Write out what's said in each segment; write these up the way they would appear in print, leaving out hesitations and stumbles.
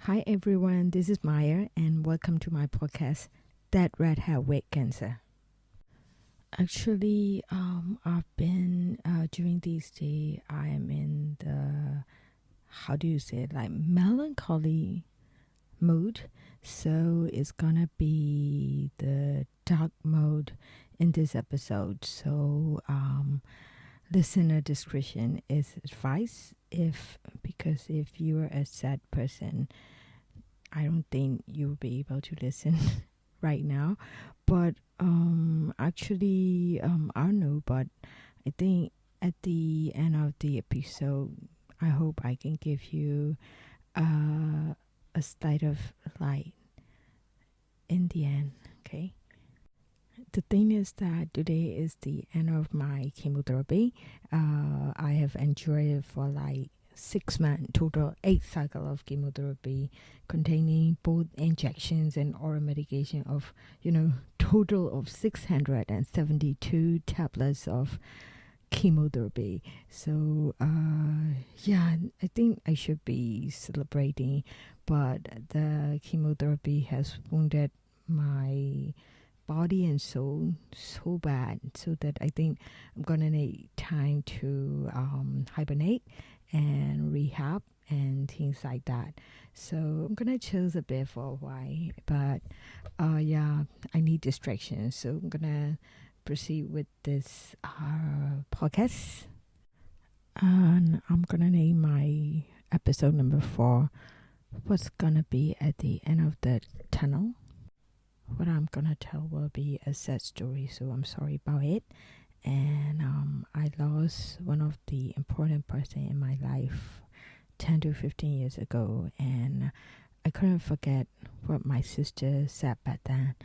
Hi everyone, this is Maya and welcome to my podcast, That Red Hair Wig Cancer. Actually, I've been, during these days, I am in the, how do you say it, like melancholy mood. So it's gonna be the dark mode in this episode. So, listener discretion is advised because if you're a sad person, I don't think you'll be able to listen right now. But actually, I don't know. But I think at the end of the episode, I hope I can give you a slight of light in the end. Okay. The thing is that today is the end of my chemotherapy. I have enjoyed it for like 6 months, total 8 cycle of chemotherapy containing both injections and oral medication of, total of 672 tablets of chemotherapy. So, I think I should be celebrating, but the chemotherapy has wounded my body and soul so bad, so that I think I'm gonna need time to hibernate and rehab and things like that. So I'm gonna chill a bit for a while, but I need distraction. So I'm gonna proceed with this podcast, and I'm gonna name my episode number 4. What's gonna be at the end of the tunnel? What I'm gonna tell will be a sad story, so I'm sorry about it. And I lost one of the important person in my life 10 to 15 years ago, and I couldn't forget what my sister said back then.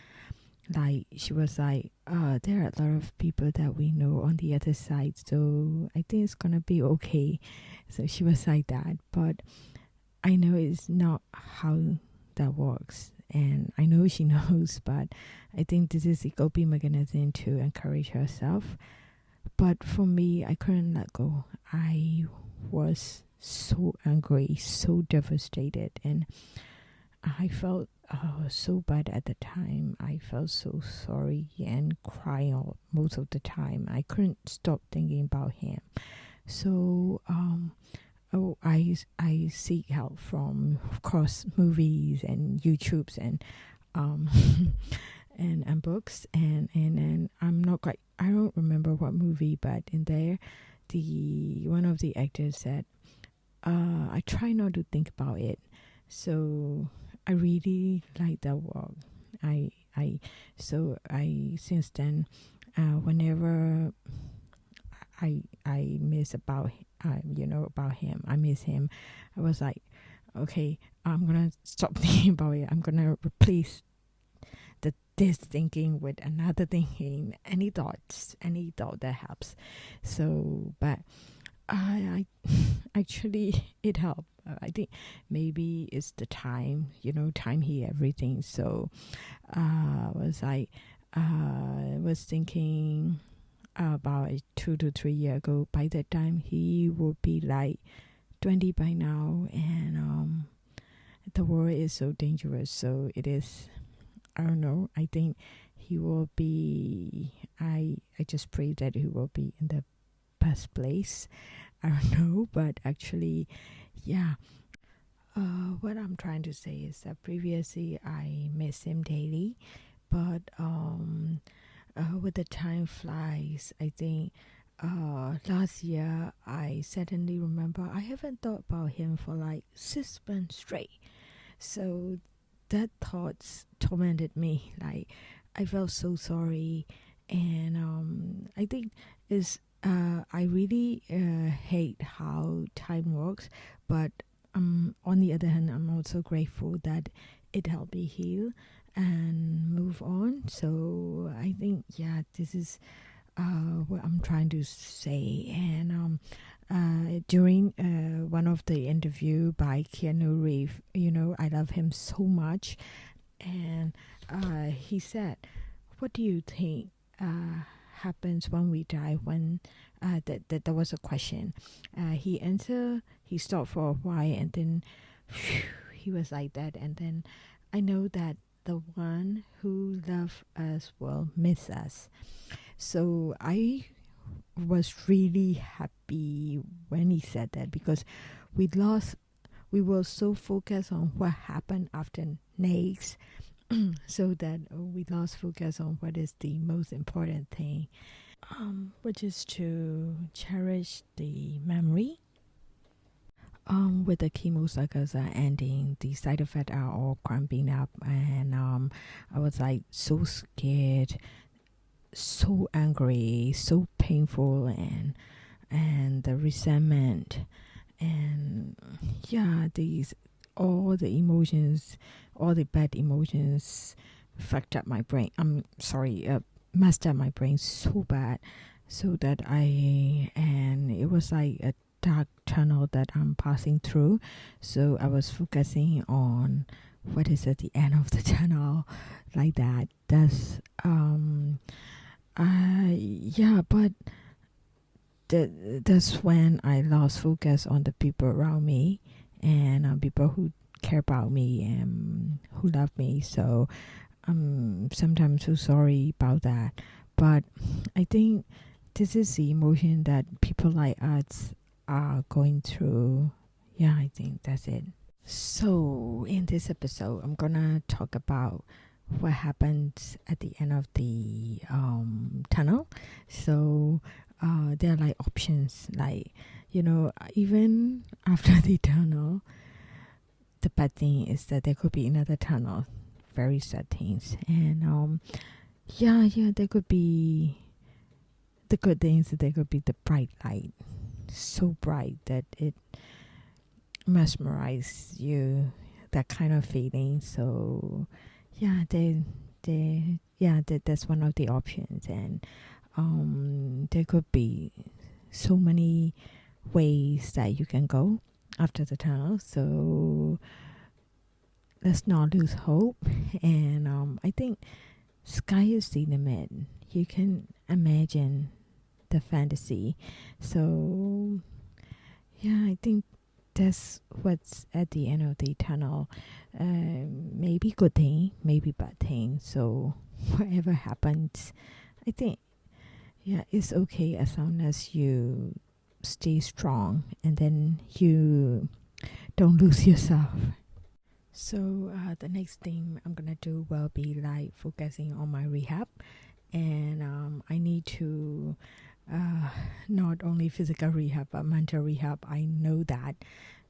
Like, she was like, there are a lot of people that we know on the other side, so I think it's gonna be okay. So she was like that, but I know it's not how that works, and I know she knows, but I think this is a coping mechanism to encourage herself. But for me, I couldn't let go. I was so angry, so devastated, and I felt so bad at the time. I felt so sorry and crying all, most of the time. I couldn't stop thinking about him. So I seek help from, of course, movies and YouTubes and and books, and I'm not quite, I don't remember what movie, but in there, the one of the actors said, I try not to think about it. So I really like that work. I since then, whenever I miss about about him, I miss him, I was like, okay, I'm gonna stop thinking about it. I'm gonna replace this thinking with another thinking, any thought that helps. So, but I actually, it helped. I think maybe it's the time, time heal everything. So was like, was thinking about 2 to 3 years ago. By that time, he would be like 20 by now, and the world is so dangerous. So it is, I don't know. I think he will be, I just pray that he will be in the best place. I don't know, but actually, yeah. What I'm trying to say is that previously I miss him daily, but with the time flies, I think last year I suddenly remember I haven't thought about him for like 6 months straight. So that thoughts tormented me. Like, I felt so sorry, and I think is I really hate how time works, but on the other hand, I'm also grateful that it helped me heal and move on. So I think, this is what I'm trying to say. And during one of the interview by Keanu Reeves, I love him so much, and he said, "What do you think happens when we die?" When that was a question. He answered. He stopped for a while, and then he was like that. And then I know that the one who loved us will miss us. So I was really happy when he said that, because we were so focused on what happened after next, so that we lost focus on what is the most important thing, which is to cherish the memory. With the chemo cycles are ending, the side effects are all cramping up, and I was like so scared, so angry, so painful, and the resentment, and yeah, these all the emotions, all the bad emotions, fucked up my brain. I'm sorry, messed up my brain so bad, so that and it was like a dark tunnel that I'm passing through. So I was focusing on what is at the end of the tunnel, like that. Yeah, but that's when I lost focus on the people around me, and people who care about me and who love me. So I'm sometimes so sorry about that. But I think this is the emotion that people like us are going through. Yeah, I think that's it. So in this episode, I'm gonna talk about what happens at the end of the tunnel. So there are like options, like, even after the tunnel, the bad thing is that there could be another tunnel, very sad things. And yeah, there could be the good things. There could be the bright light, so bright that it mesmerizes you, that kind of feeling. So yeah, that's one of the options. And there could be so many ways that you can go after the tunnel. So let's not lose hope. And I think sky is the limit. You can imagine the fantasy. So yeah, I think that's what's at the end of the tunnel. Maybe good thing, maybe bad thing. So whatever happens, I think, yeah, it's okay as long as you stay strong and then you don't lose yourself. So the next thing I'm gonna do will be like focusing on my rehab, and I need to not only physical rehab but mental rehab. I know that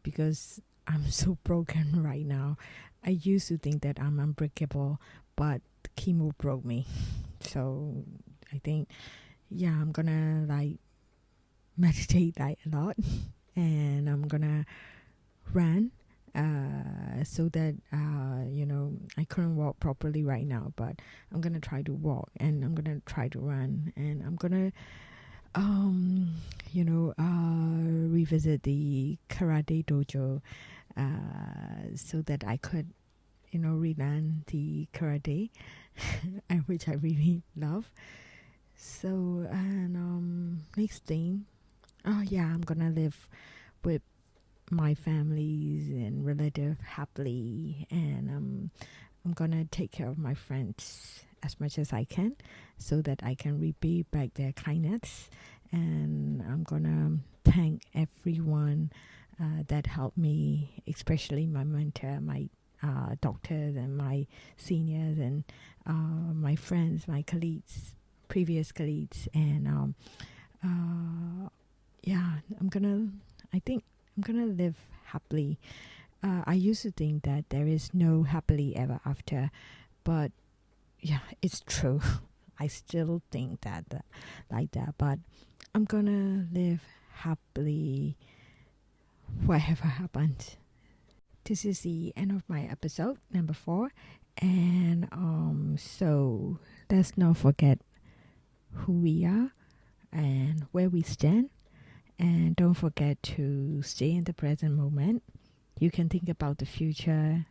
because I'm so broken right now. I used to think that I'm unbreakable, but chemo broke me. So I think, yeah, I'm gonna like meditate like a lot, and I'm gonna run, so that I couldn't walk properly right now, but I'm gonna try to walk, and I'm gonna try to run, and I'm gonna revisit the karate dojo, so that I could relearn the karate which I really love. So, and next thing, oh yeah, I'm gonna live with my families and relative happily, and I'm gonna take care of my friends as much as I can, so that I can repay back their kindness. And I'm gonna thank everyone that helped me, especially my mentor, my doctors, and my seniors, and my friends, my colleagues, previous colleagues. And yeah, I think I'm gonna live happily. I used to think that there is no happily ever after, but yeah, it's true. I still think that like that, but I'm gonna live happily whatever happens. This is the end of my episode number 4, and so let's not forget who we are and where we stand, and don't forget to stay in the present moment. You can think about the future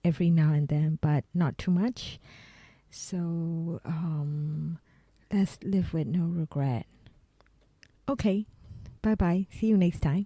every now and then, but not too much. So let's live with no regret. Okay, bye bye. See you next time.